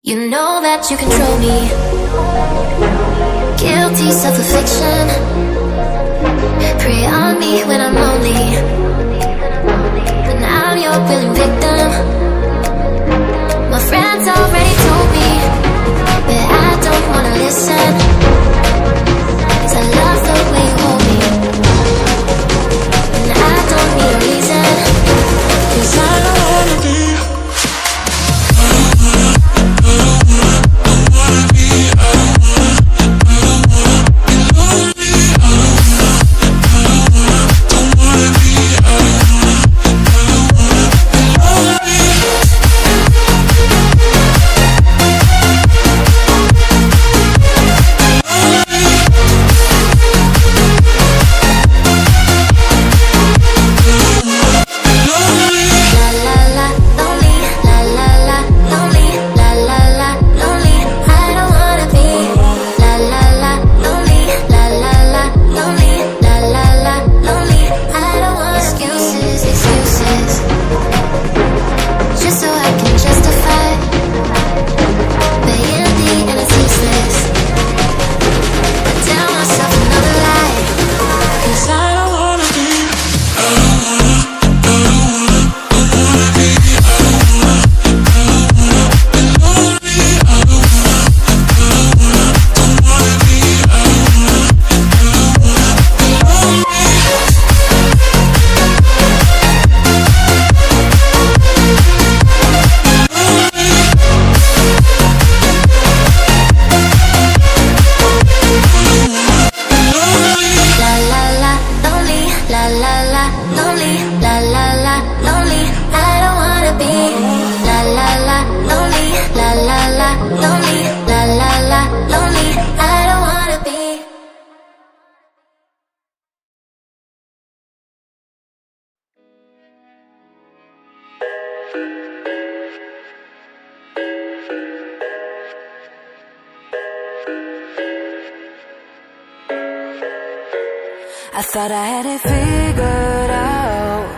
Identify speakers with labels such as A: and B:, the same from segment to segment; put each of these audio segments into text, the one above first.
A: You know that you control me. Guilty self-affliction. Prey on me when I'm lonely, but now I'm your willing victim. My friends already told me, but I don't wanna listen, 'cause I love the way you hold me, and I don't need a reason, 'cause I don't wanna be.
B: I thought I had it figured out,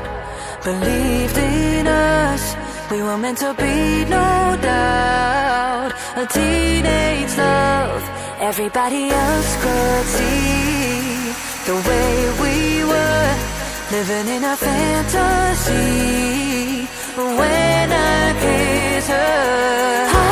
B: believed in us, we were meant to be, no doubt. A teenage love, everybody else could see the way we were, living in a fantasy. But when I kissed her,